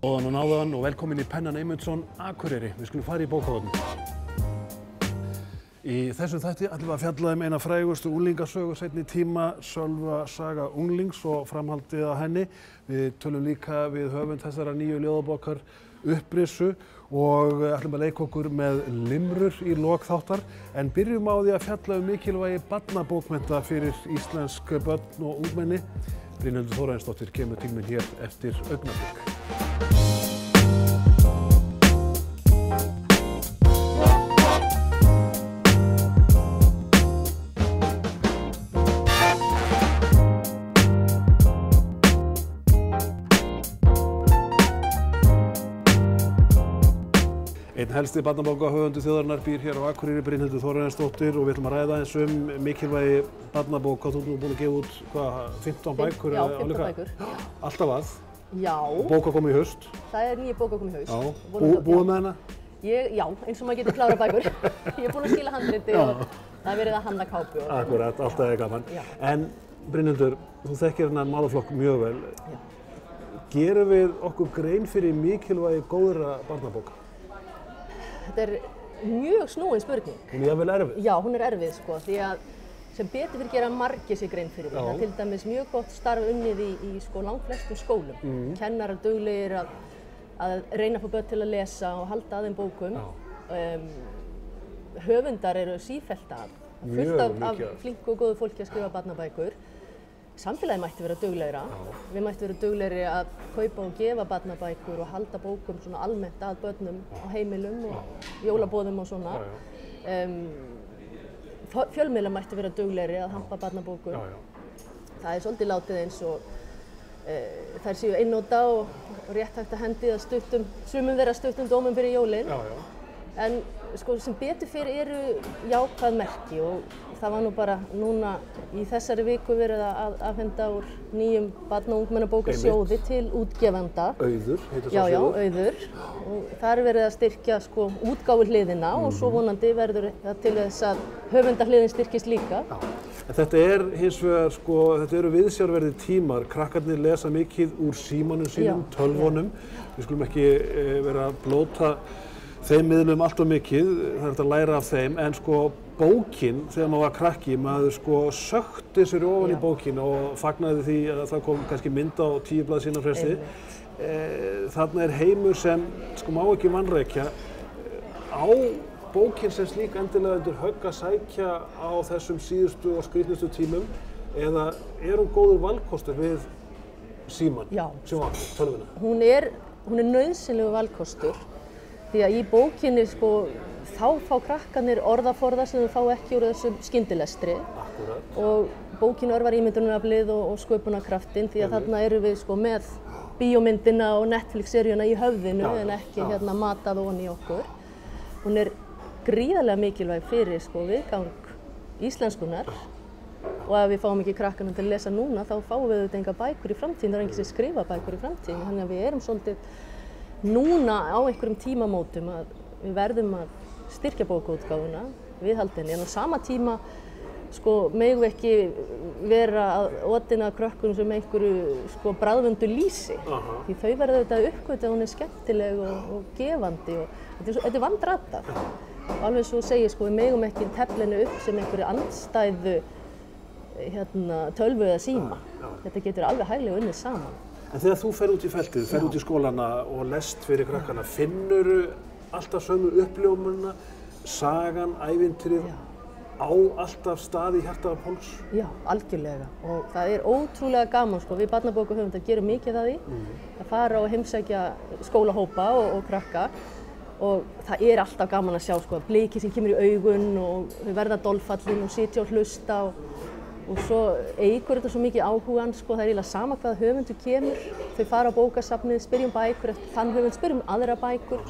Góðan og náðan og velkomin í Pennan Eymundsson Akureyri. Við skulum fara í bókahornið. Í þessum þætti ætlum við að fjalla eina frægustu unglingasögu seinni tíma, Sölva saga unglings og framhaldið á henni. Við tölum líka við höfund þessara nýju ljóðabókar Upprissu og ætlum að leika okkur með limrur í lok þáttar. En byrjum á því að fjalla mikilvægi barnabókmennta fyrir íslensk börn og ungmenni. Brynhildur Þórarinsdóttir kemur til mín hér eftir augnablik. Einn helsti barnabókahöfundur þjóðarinnar býr hér á Akureyri, Brynhildur Þórarinsdóttir, og við ætlum að ræða eins mikilvægi barnabóka. Þú ert búin að gefa út, 15 bækur? Já, 15 bækur. Alltaf að? Já. Bóka komið í haust? Það er nýja bóka komið í haust. Já. Búið með hana? Já, eins og maður getur klárað bækur. Ég er búin að skila handriti og það er verið að hanna kápu. Akkurat, alltaf er gaman. Já. En Brynhildur, þú þekkir þennan málaflokk mjög vel. Já. Gerum við okkur grein fyrir mikilvægi góðra barnabóka? Þetta er mjög snúin spurning. Hún er jafnvel erfið? Já, hún er erfið sko, því að sem betur fyrir gera margir sig grein fyrir því. Það er til dæmis mjög gott starf unnið í langflestum skólum. Kennarar duglegir að reyna að fá börn til að lesa og halda að þeim bókum. Höfundar eru sífellt fullt af flinku og góðu fólki að skrifa barnabækur. Samfélagið mætti vera duglegra. Við mætti vera duglegri að kaupa og gefa barnabækur og halda bókum svona almennt að börnum á heimilum og jólabóðum og svona. Fjölmiðlar mætti vera duglegri að hampa barnabókum. Það er svolítið látið eins og þær séu einnota og rétt hægt að hendi það sumum vera stuttum dómum fyrir jólin. En sko, sem betur fyrir eru jákvæð merki og það var nú bara núna í þessari viku verið að afhenda úr nýjum barna- og ungmennabókasjóði til útgefanda. Auður, heitir það sjóður? Já, Auður. Og það er verið að styrkja sko útgáfuhliðina og svo vonandi verður það til þess að höfundahliðin styrkist líka. En þetta er hins vegar sko, þetta eru viðsjárverðir tímar. Krakkarnir lesa mikið úr símanum sínum, tölvunum. Við skulum ekki vera að blóta þeim miðlum allt of mikið, það er hægt að læra af þeim, en sko bókin, þegar maður var krakki, maður sko sökkti sér ofan í bókin og fagnaði því að það kom kannski mynd á 10 blaðsíðna fresti. Þarna er heimur sem sko má ekki vanrækja. Á bókin sem slík endilega undir högg að sækja á þessum síðustu og skrýtnustu tímum, eða er hún góður valkostur við símann, tölvuna? Hún er nauðsynlegur valkostur. Því að í bókinni sko, þá fá krakkarnir orðaforða sem þau fá ekki úr þessum skyndilestri. Akkurat. Og bókin örvar ímyndunaraflið og sköpunarkraftinn því að þarna eru við sko með bíómyndina og Netflix-seríuna í höfðinu en ekki matað ofan í okkur. Hún er gríðarlega mikilvæg fyrir sko viðgang íslenskunar og ef við fáum ekki krakkarna til að lesa núna þá fáum við auðvitað enga bækur í framtíðin, það er enginn sem skrifa bækur í framtíðin, þannig að við erum svolítið núna á einhverjum tímamótum að við verðum að styrkja bókaútgáfuna, viðhaldinni, en á sama tíma sko megum við ekki vera að otina krökkunum sem einhverju sko bragðvöndu lýsi. Því þau verða auðvitað að uppgötva að hún er skemmtileg og gefandi og þetta er vandratað. Og alveg svo segir sko við megum ekki teflinu upp sem einhverju andstæðu tölvu eða síma. Þetta getur alveg hæglega unnið saman. En þegar þú fer út í feltið, fer út í skólana og lest fyrir krakkana, finnurðu alltaf sömu uppljómunina, sagan, ævintýrið á alltaf stað í hjarta af fólks? Já, algjörlega. Og það er ótrúlega gaman sko, við barnabókahöfundar gerum mikið af því að fara og heimsækja skólahópa og krakka og það er alltaf gaman að sjá sko blikið sem kemur í augun og þau verða dolfallin og sitja og hlusta og svo eykur þetta svo mikið áhugan, sko, það er eiginlega sama hvað höfundur kemur. Þau fara á bókasafnið, spyrjum bækur eftir þann höfund, spyrjum aðra bækur.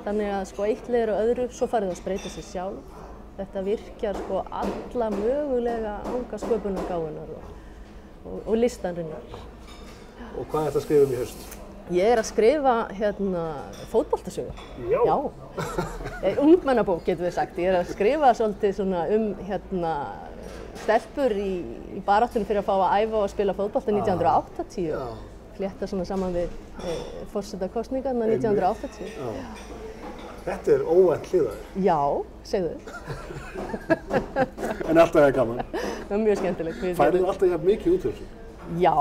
Þannig að sko eitt leiðir á öðru, svo farið að spreyta sig sjálf. Þetta virkjar sko alla mögulega anga sköpunargáfunar og listanrinnar. Og hvað er þetta að skrifa í haust? Ég er að skrifa fótboltasögu. Já. Ungmennabók getum við sagt. Ég er að skrifa svolítið svona stelpur í baráttunni fyrir að fá að æfa og spila fótbolta 1980. flétta svona saman við forsetakosningarnar 1980. Þetta óvænt hliðaður. Já, segðu. En alltaf er gaman. Það var mjög skemmtilegt. Færðu alltaf jafn mikið út úr þessu? Já,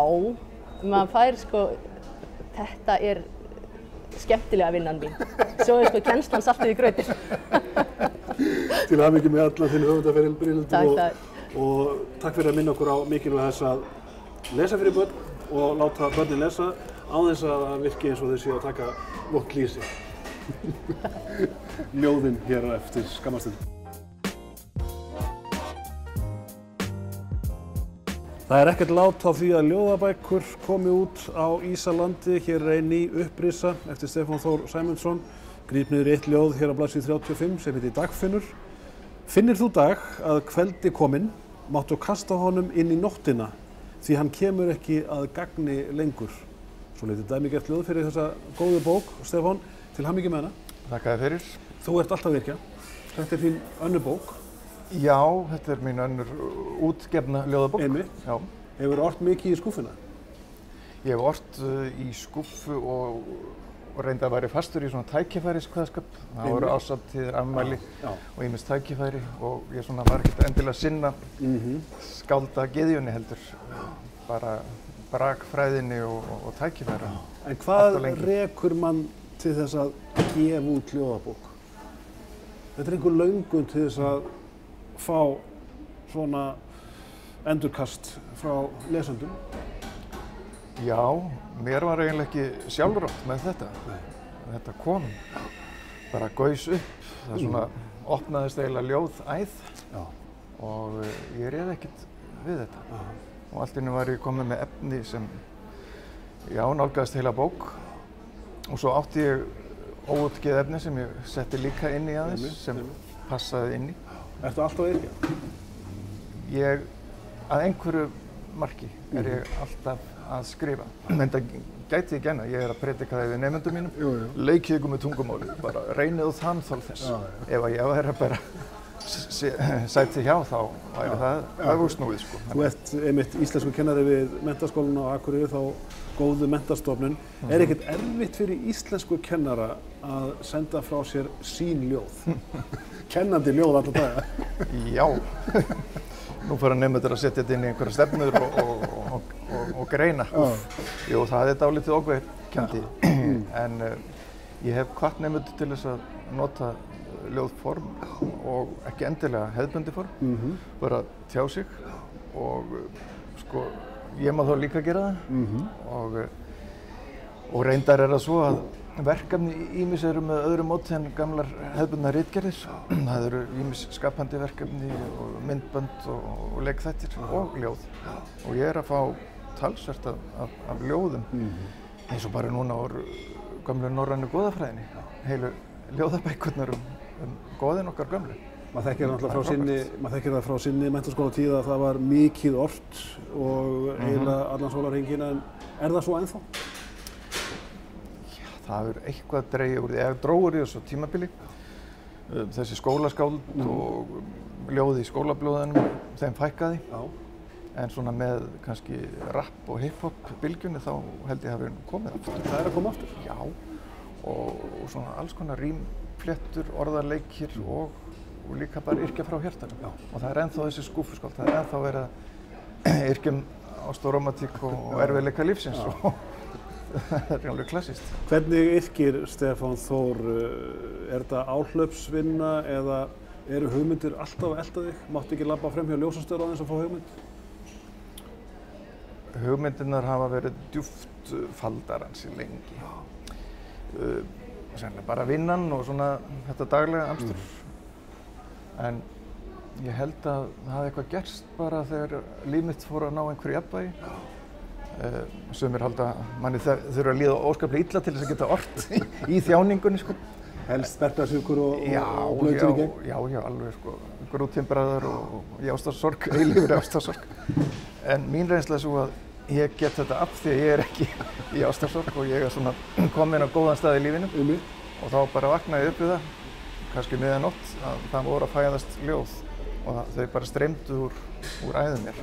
maður fær sko, þetta er skemmtilega vinnan mín. Svo sko kennslan saltið í grautir. Til hamingju með allan þinn höfundaferil, Brynhildur. Takk. Og takk fyrir að minna okkur á mikilvæg þess að lesa fyrir börn og láta börnin lesa á þess að það virki eins og þau séu að taka vott lýsi. Ljóðin hér eftir skammastund. Það er ekkert lát á því að ljóðabækur komi út á Ísalandi. Hér er ein ný upprisa eftir Stefán Þór Sæmundsson. Gríp niður í eitt ljóð hér á blaðsíðu 35 sem heitir Dagfinnur. Finnir þú dag að kveldi kominn, máttu kasta honum inn í nóttina, því hann kemur ekki að gagni lengur. Svo leitir dæmigert ljóð fyrir þessa góðu bók, Stefán. Til hamingju með hana. Þakka þér fyrir. Þú ert alltaf virkja. Þetta er þín önnur bók. Já, þetta er mín önnur útgefna ljóðabók. Einmitt. Já. Hefur ort mikið í skúffuna? Ég hef ort í skúffu og reyndi að væri fastur í svona tækifæriskveðskap. Það voru ásatíðir, afmæli og ýmis tækifæri og ég svona var ekkert endilega að sinna skálda gyðjunni heldur. Bara brakfræðinni og tækifæri. En hvað rekur mann til þess að gefa út ljóðabók? Þetta er einhver löngun til þess að fá svona endurkast frá lesendum? Já, mér var eiginlega ekki sjálfrátt með þetta. Þetta kom, bara gaus upp. Það svona opnaðist eiginlega ljóðæð og ég réð ekkert við þetta. Og allt í einu var ég komið með efni sem, nálgaðist heila bók. Og svo átti ég óútgeð efni sem ég setti líka inn í aðeins, sem passaði inn í. Ertu alltaf að yrkja? Að einhverju marki er ég alltaf að skrifa. En það gæti ég genna, ég er að predika það við nemendum mínum. Leikið ykkur með tungumáli, bara reynið þanþol þess. Ef að ég væri að bara sæti hjá þá væri það öfugsnúið sko. Þú ert einmitt íslensku kennari við Menntaskólann á Akureyri, þá góðu menntastofnun. Er ekkert erfitt fyrir íslensku kennara að senda frá sér sín ljóð? Kennandi ljóð alla daga. Já. Nú fara nemendur að setja þetta inn í einhverja stefnur og greina. Jú, það er dálítið ógnvekjandi. En ég hef hvatt nemendur til þess að nota ljóðform og ekki endilega hefðbundi form. Bara tjá sig og sko, ég má þá líka gera það. Og reyndar er það svo að verkefni ýmis eru með öðru móti en gamlar hefðbundnar ritgerðir. Það eru ýmis skapandi verkefni og myndbönd og leikþættir og ljóð. Og ég er að fá talsvert af ljóðum, eins og bara núna úr gömlu norrænu goðafræðinni. Heilu ljóðabækurnar goðin okkar gömlu. Maður þekkir það frá sinni menntaskólatíð að það var mikið ort og eiginlega allan sólarhringinn, en er það svo ennþá? Það er eitthvað dregið úr því, eða drógur í þessu tímabili. Þessi skólaskáld og ljóði í skólablóðunum, þeim fækkaði. En svona með kannski rapp og hip-hop bylgjunni þá held ég að hafi komið aftur. Það er að koma aftur? Já, og svona alls konar rímfléttur, orðarleikir og líka bara yrkja frá hjartanum. Og það er ennþá þessi skúfuskáld, það er ennþá verið að yrkjum ást og rómantík og erfiðleika lífsins. Það er alveg klassískt. Hvernig yrkir Stefán Þór? Er þetta áhlaupsvinna eða eru hugmyndir alltaf að elta þig? Máttu ekki labba frem hjá ljósastöður á þess að fá hugmynd? Hugmyndirnar hafa verið djúpt faldar ansi lengi. Sennilega bara vinnan og svona þetta daglega amstur. En ég held að það hafi eitthvað gerst bara þegar líf mitt fór að ná einhverju jafnvægi. Sumir halda manni þurfa að líða óskaplega illa til þess að geta ort í þjáningunni sko. Helst berglasjúkur og blautur í gegn? Já, alveg sko. Grúttimbraðar og ástarsorg, eilífri ástarsorg. En mín reynsla er svo að ég get þetta af því að ég er ekki í ástarsorg og ég er svona komin á góðan stað í lífinu. Og þá bara vaknaði ég upp við það, kannski miðjanótt, að það voru að fæðast ljóð og þau bara streymdu úr æðum mér.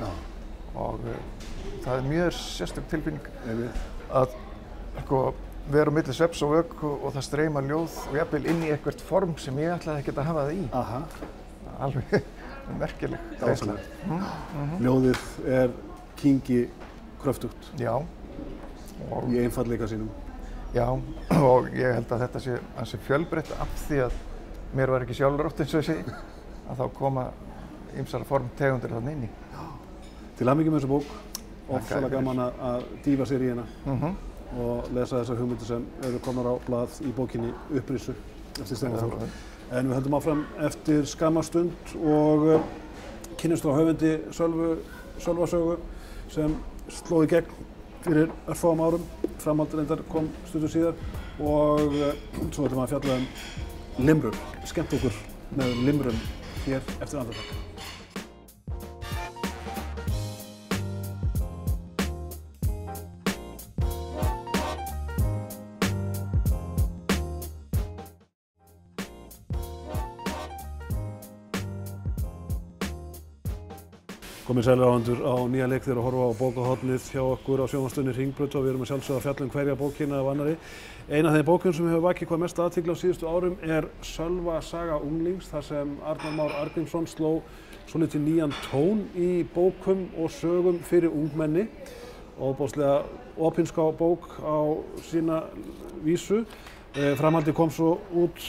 Og það er mjög sérstök tilfinning að sko, vera milli svefns og vöku og það streyma ljóð og jafnvel inn í eitthvert form sem ég ætlaði ekkert að hafa það í. Aha. Alveg merkileg reynsla. Ljóðið er kyngi kröftugt. Já. Í einfaldleika sínum. Já, og ég held að þetta sé fjölbreytt af því að mér var ekki sjálfrátt eins og ég segi, að þá koma ýmsar formtegundir þarna inn í. Til hamingju með þessa bók. Ofsalega gaman að dýfa sér í hérna. Og lesa þessar hugmyndir sem eru komnar á blað í bókinni Upprissu eftir Steinar Þór. En við höldum áfram eftir skamma stund og kynnumst á höfundi Sölva sögu sem sló í gegn fyrir örfáum árum. Framhaldið reyndar kom stuttu síðar og svo ætlum við að fjalla limrur. Skemmt okkur með limrum hér eftir andartak. Komið sælir áhendur á nýja leik þegar að horfa á bókahotnið hjá okkur á sjónvarpsstöðinni Hringbraut og við erum að sjálfsögða að fjalla hverja bókina af annarri. Ein af þeim bókum sem hefur vakið hvað mesta athygli á síðustu árum er Sölva saga unglings þar sem Arnar Már Arngrímsson sló svolítið nýjan tón í bókum og sögum fyrir ungmenni. Óbáslega opinská bók á sína vísu. Framhaldið kom svo út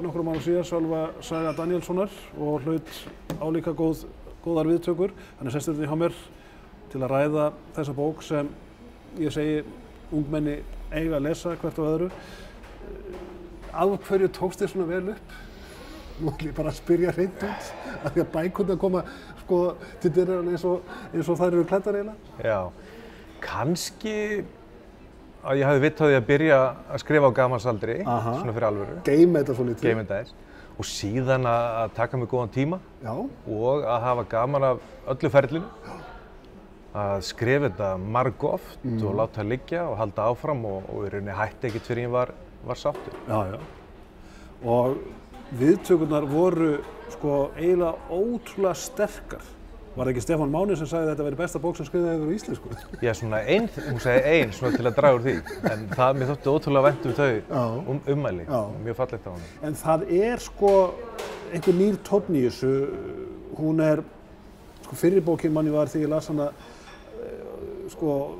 nokkrum árum síðar, Sölva saga Daníelssonar og hlaut álíka góðar viðtökur. Hann er sestur hjá mér til að ræða þessa bók sem ég segi ungmenni eiga að lesa hvert og öðru. Af hverju tókst þér svona vel upp? Nú ætlum ég bara að spyrja hreint út af því að bækurnar koma sko til dyra eins og þær eru klæddar eiginlega. Já, kannski að ég hafi vitað því að byrja að skrifa á gamalsaldri, svona fyrir alvöru. Geyma þetta svo litið. Geyma þetta þess. Og síðan að taka mig góðan tíma. Já. Og að hafa gaman af öllu ferlinu. Að skrifa þetta margoft og láta það liggja og halda áfram og í rauninni hætti ekkert fyrir ég var sáttur. Já, já. Og viðtökurnar voru sko eiginlega ótrúlega sterkar. Var það ekki Stefán Máni sem sagði að þetta væri besta bók sem skrifaði hefur á íslensku? Já, svona hún sagði ein svona til að draga úr því. En mér þótti ótrúlega vænt þau ummæli. Mjög fallegt á hana. En það er sko einhver nýr tónn í þessu. Hún er, sko fyrri bókin manni var þegar ég las hana, sko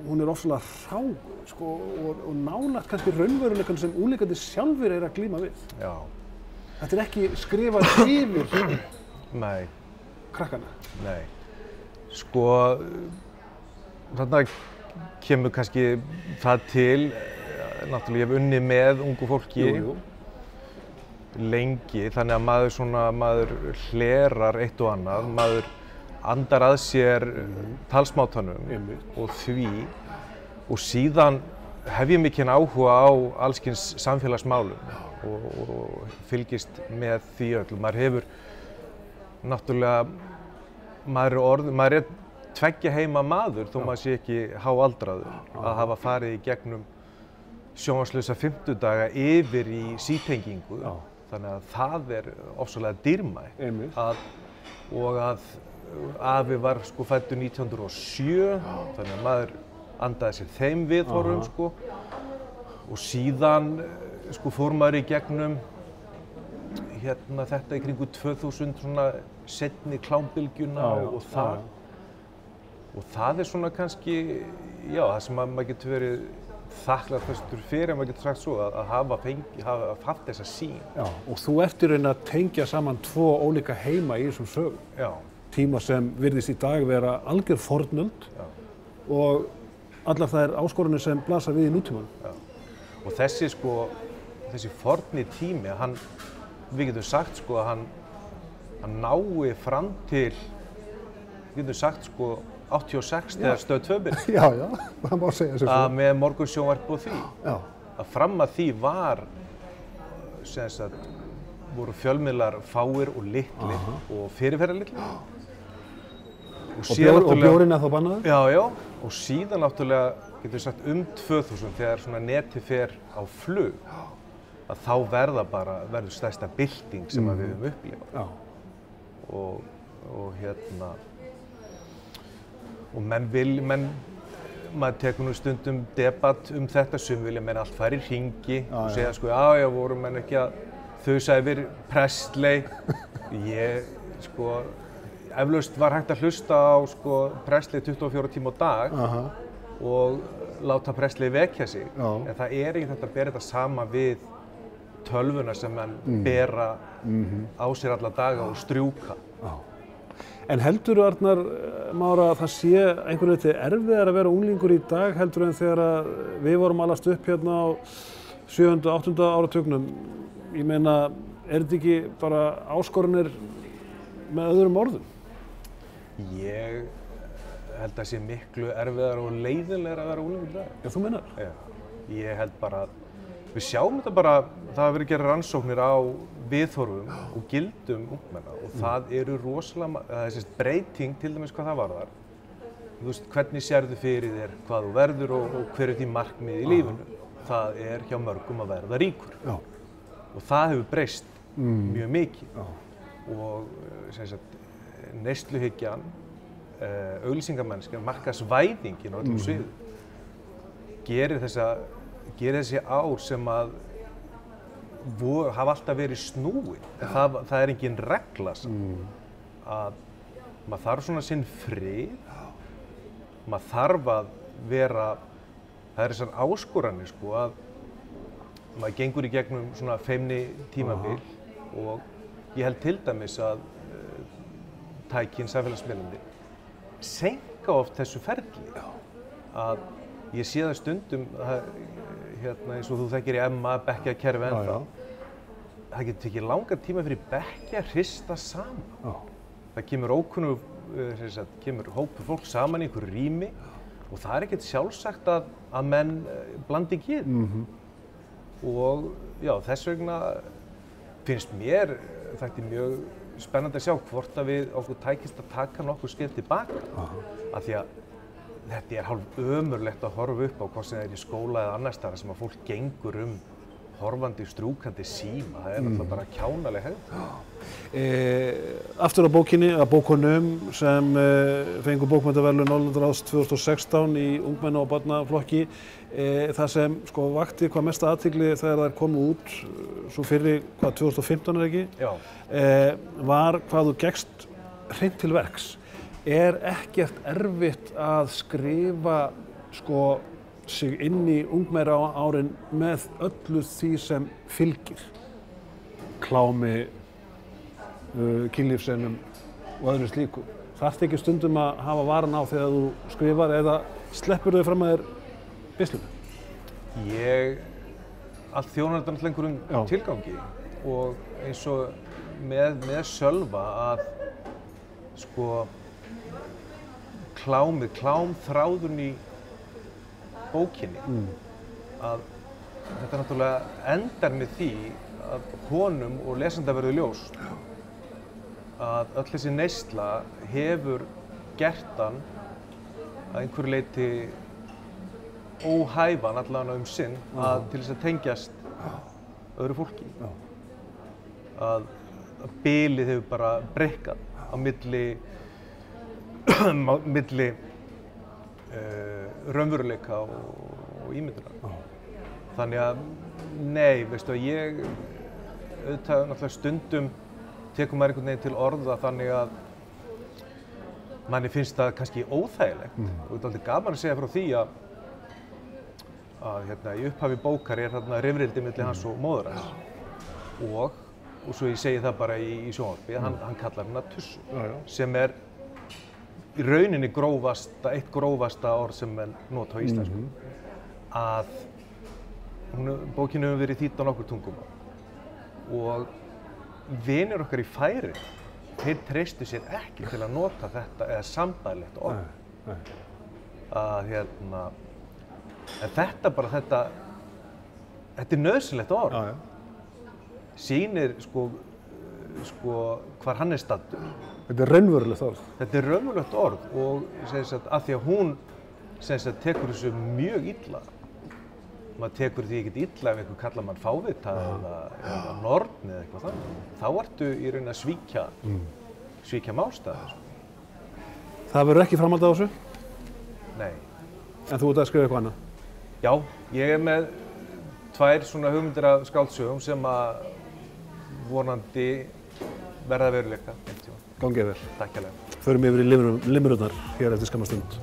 hún er ofsalega hrá, sko og nánast kannski raunveruleikann sem unglingarnir sjálfir eru að glíma við. Já. Þetta er ekki skrifað yfir Nei. krakkana. Nei. Sko, þarna kemur kannski það til, náttúrulega ég hef unnið með ungu fólki lengi, þannig að maður hlerar eitt og annað, maður andar að sér talsmátanum og því og síðan hef ég mikinn áhuga á allskyns samfélagsmálum og fylgist með því öll. Maður hefur náttúrulega, maður er tveggja heima maður þó maður sé ekki háaldraður að hafa farið í gegnum sjónvarpslausa fimmtudaga yfir í sítengingu. Þannig að það er ofsalega dýrmætt og að afi var sko fæddur 1907 þannig að maður andaði sér þeim viðhorfum sko og síðan sko fór maður í gegnum þetta í kringu 2000 svona seinni klámbylgjuna og það er svona kannski, já, það sem maður getur verið þakklátur fyrir, maður getur sagt svo, að hafa haft þessa sýn. Já, og þú ert í raun að tengja saman tvo ólíka heima í þessum sögum. Já. Tíma sem virðist í dag vera algjör fornöld og allar þær áskoranir sem blasa við í nútímanum. Já. Og þessi forni tími, við getum sagt sko að hann nái fram til, við getum sagt sko 86 þegar Stöð 2 byrjaði. Já, það má segja sem svo. Með morgunsjónvarp og því. Já. Að fram að því voru fjölmiðlar fáir og litlir og fyrirferðarlitlir. Og bjórinn þá bannaður? Já, og síðan náttúrulega, getum við sagt 2000 þegar svona netið fer á flug. Að þá verður stærsta bylting sem við höfum upplifað. Og menn maður tekur nú stundum debatt þetta sem vilja menn allt fara í hringi og segja sko já, voru menn ekki að þusa yfir Presley. Ég, sko, eflaust var hægt að hlusta á sko Presley 24 tíma á dag og láta Presley vekja sig. En það ekki þetta að bera þetta sama við tölvuna sem menn bera á sér alla daga og strjúka. En heldurðu, Arnar Már, að það sé einhvern veginn erfiðar að vera unglingur í dag heldur en þegar við vorum alast upp hérna á 7. og 8. áratugnum? Ég meina, þetta ekki bara áskoranir með öðrum orðum? Ég held að sé miklu erfiðar og leiðinlegar að vera unglingur í dag. Já, þú meinar? Já. Ég held bara að við sjáum þetta bara, það hafa verið gerðar rannsóknir á viðhorfum og gildum ungmenna og það eru rosalega, það er breyting til dæmis hvað það varðar. Þú veist, hvernig sérðu fyrir þér hvað þú verður og hver því markmið í lífinu. Það hjá mörgum að verða ríkur. Já. Og það hefur breyst mjög mikið. Já. Og neysluhyggjan, auglýsingamennskjan, markaðsvæðingin á öllum sviðum gerir þessi ár sem að hafa alltaf verið snúin. Það engin regla að maður þarf svona sinn frið, maður þarf að vera, það þessar áskoranir sko að maður gengur í gegnum svona feimni tímabil og ég held til dæmis að tækin samfélagsmiðlarnir seinka oft þessu ferli að ég sé það stundum eins og þú þekkir í Emma bekkjakerfi ennþá. Það getur tekið langan tíma fyrir bekkja að hrista saman. Það kemur hópur fólk saman í einhverju rými og það ekkert sjálfsagt að menn blandi ekki inn. Og já, þess vegna finnst mér þetta mjög spennandi að sjá hvort að okkur tækist að taka nokkur skref tilbaka. Af því að þetta hálf ömurlegt að horfa upp á hvort sem það í skóla eða annars staðar sem að fólk gengur horfandi, strúkandi síma. Það náttúrulega bara kjánaleg hegðun. Aftur á bókinni, að bókunum sem fengu bókmenntaverðlaun Norðurlandaráðs 2016 í ungmenna- og barnaflokki. Það sem sko vakti hvað mesta athygli þegar þær komu út, svo fyrri, 2015 ekki? Já. Var hvað þú gekkst hreint til verks. Ekkert erfitt að skrifa sko sig inn í ungmenna árin með öllu því sem fylgir? Klámi, kynlífseinum og öðru slíku. Þarftu ekki stundum að hafa varan á þegar þú skrifar eða sleppur þau fram að þér beislunum? Allt þjónar þetta náttúrulega einhverjum tilgangi og eins og með Sölva að sko klámþráðurinn í bókinni að þetta náttúrulega endar með því að honum og lesanda verður ljóst að öll þessi neysla hefur gert hann að einhverju leyti óhæfan allavega sinn til þess að tengjast öðru fólki. Að bilið hefur bara breikkað á milli raunveruleika og ímyndunar. Þannig að, nei, veistu að ég auðvitað náttúrulega stundum tekur maður einhvern veginn til orða þannig að manni finnst það kannski óþægilegt og þetta er alltaf gaman að segja frá því að í upphafi bókar þarna rifrildi milli hans og móður hans og svo ég segi það bara í sjónvarpi að hann kallar hana tussu sem í rauninni eitt grófasta orð sem menn nota á íslensku. Að bókin hefur verið þýdd á nokkur tungumál og vinir okkar í Færeyjum, þeir treystu sér ekki til að nota þetta eða sambærilegt orð. En þetta er nauðsynlegt orð. Sýnir sko hvar hann staddur. Þetta er raunverulegt orð. Þetta er raunverulegt orð og af því að hún tekur þessu mjög illa. Maður tekur því ekkert illa ef einhver kallar mann fávita eða norn eða eitthvað þannig. Þá ertu í raun að svíkja málstæður. Það verður ekki framhald á þessu? Nei. En þú ert að skrifa eitthvað annað? Já, ég með 2 svona hugmyndir af skáldsögum sem að vonandi verða veruleika. Gangið vel. Takk hérlega. Förum yfir í limrurnar hér eftir skamma stund.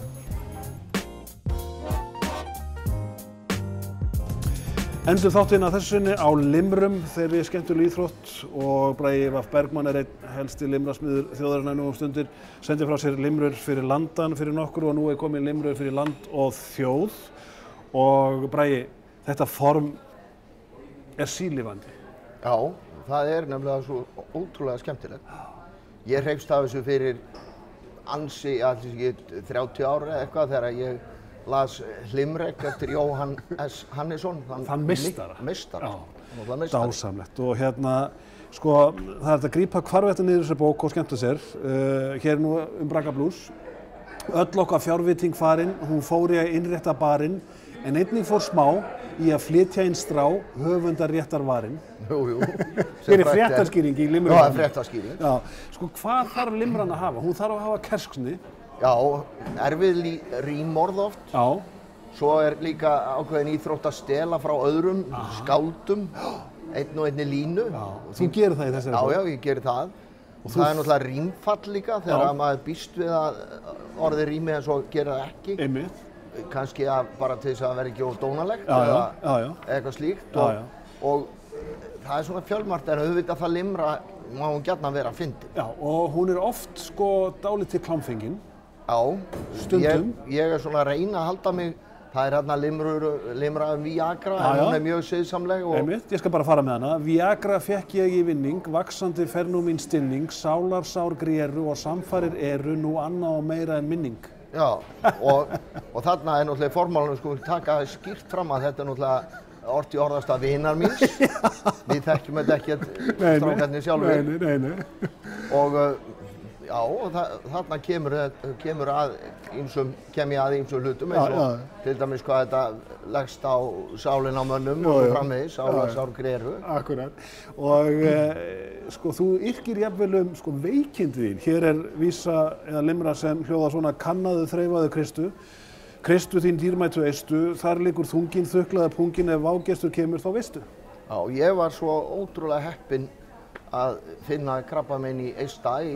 Endum þáttinn að þessu sinni á limrum þeirri skemmtileg íþrótt og Bragi V. Bergmann einn helsti limrasmiður þjóðarinnar nú stundir. Sendi frá sér limrur fyrir landan fyrir nokkur og nú komin limrur fyrir land og þjóð. Og Bragi, þetta form sílifandi. Já, það nefnilega svo ótrúlega skemmtilegt. Ég hreifst af þessu fyrir ansi, 30 ára eða eitthvað þegar ég las Limrek eftir Jóhann S. Hannesson. Þann meistara. Meistara. Dásamlegt. Og sko, það að grípa hvarvetna niður þessa bók og skemmta sér. Hér nú Braga Blues. Öll okkar fjárviting farin, hún fór í að innrétta barinn, en einnig fór smá í að flytja inn strá höfundar réttar varinn. Jú. Hér fréttaskýring í limrunum. Já, fréttaskýring. Já, sko hvað þarf limran að hafa? Hún þarf að hafa kersksni. Já, erfið rímorð oft. Já. Svo líka ákveðin íþrótt að stela frá öðrum skáldum, einn og einni línu. Já, þú gerir það í þessari bók? Já, ég gerir það. Og það náttúrulega rímfall líka þegar maður býst við að orðið rími en svo gerir það ekki. Einmitt. Kannski bara til þess að vera ekki ódónalegt eða eitthvað slíkt. Og það svona fjölmargt en auðvitað það limra má hún gjarnan vera að fyndi. Já, og hún oft sko dálítið klámfengin. Já, stundum. Ég svona að reyna að halda mig, það hérna limra Viagra, en hún mjög siðsamleg. Einmitt, ég skal bara fara með hana. Viagra fekk ég í vinning, vaxandi fer nú mín stilling, sálarsár gréru og samfarir eru nú annað og meira en minning. Já, og þarna náttúrulega formálunum sko taka skýrt fram að þetta náttúrulega orti orðastað vinar míns. Við þekkjum þetta ekkert strákarnir sjálfur. Nei. Og já, og þarna kem ég að ýmsum hlutum eins og til dæmis hvað þetta leggst á sálinn á mönnum og framvegis, sálarsár gréru. Akkurat. Og sko þú yrkir jafnvel sko veikindi þín. Hér vísa eða limra sem hljóðar svona kannaðu þreifaðu Kristu. Kristu þín dýrmætu eistu, þar liggur þunginn þuklaða punginn ef vágestur kemur þá veistu. Já, ég var svo ótrúlega heppinn að finna krabbamein í eista í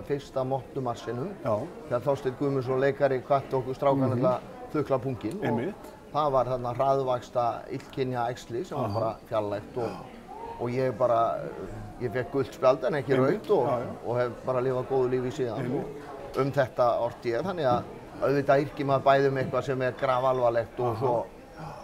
fyrsta mottumarsinum. Þegar Þorsteinn Guðmundsson leikari hvatti okkur strákana til að þukla punginn. Það var þarna hraðvaxta illkynja æxli sem var bara fjarlægt og ég fekk gult spjald en ekki rautt og hef bara lifað góðu lífi síðan. Þetta orti ég, þannig að auðvitað yrkir maður bæði eitthvað sem grafalvarlegt og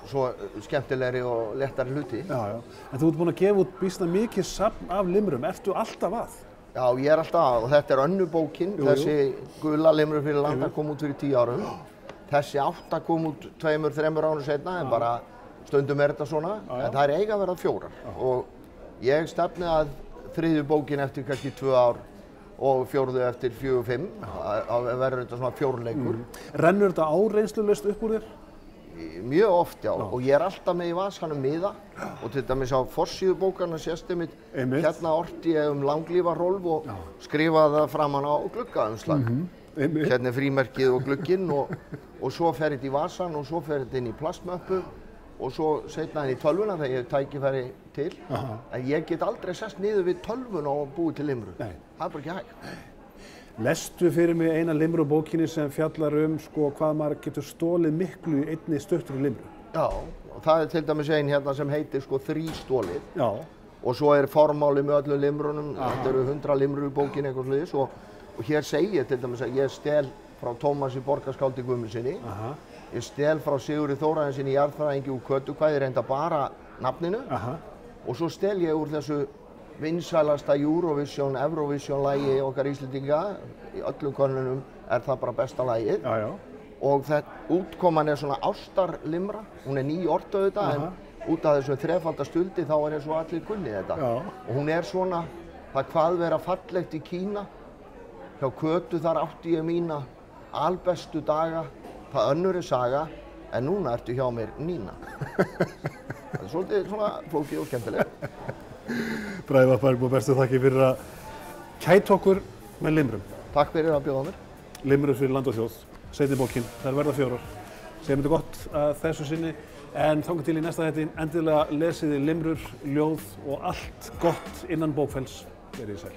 svo skemmtilegri og léttari hluti. Já. En þú ert búinn að gefa út býsna mikið safn af limrum. Ertu alltaf að? Já, ég alltaf að og þetta önnur bókin. Þessi gula limrur fyrir landa kom út fyrir 10 árum. Þessi 8 kom út 2-3 árum seinna en bara stundum þetta svona. En það eiga að vera 4. Og ég stefni að 3. bókin eftir kannski 2 ár og 4. eftir 4-5. Það verður þetta svona fjórleikur. Rennur þetta áreynslulaust upp úr þér? Mjög oft, já. Og ég alltaf með í vasanum miða og til dæmis á forsíðu bókarna sést einmitt hérna orti ég langlífarólf og skrifaði það framan á gluggaumslag. Hérna frímerkið og glugginn og svo fer þetta í vasan og svo fer þetta inn í plastmöppu og svo seinna inn í tölvuna þegar ég hef tækifæri til. En ég get aldrei sest niður við tölvuna og búið til limru. Það bara ekki hægt. Lestu fyrir mig eina limru bókinni sem fjallar sko hvað maður getur stólið miklu í einni stuttri limru. Já, og það til dæmis ein hérna sem heitir sko þrístólið. Já. Og svo formáli með öllum limrunum, þetta eru 100 limrur í bókinni eitthvað sliðis og hér segi ég til dæmis að ég stel frá Tómasi Borgarskáldi Guðmundssyni. Ég stel frá Sigurði Þórarinssyni jarðfræðingi úr Kötukvæði, reynda bara nafninu. Og svo stel ég úr þessu vinsælasta Eurovision, Eurovision lagi okkar Íslendinga. Í öllum könnunum það bara besta lagið. Og útkoman svona ástarlimra. Hún ný orta auðvitað en út af þessum þrefaldastuldi þá eins og allir kunni þetta. Og hún svona, það hvað vera fallegt í Kína. Hjá Kötu þar átti ég mína albestu daga. Það önnur saga, en núna ertu hjá mér Nína. Það svolítið svona flókið og skemmtilegt. Bragi V. Bergmann, bestu þakki fyrir að kæta okkur með limrum. Takk fyrir að bjóða mér. Limrur fyrir land og þjóð. seinni bókin, þær verða 4. Segjum þetta gott að þessu sinni, en þangað til í næsta þætti, endilega lesiði limrur, ljóð og allt gott innan bókfells. Verið sæl.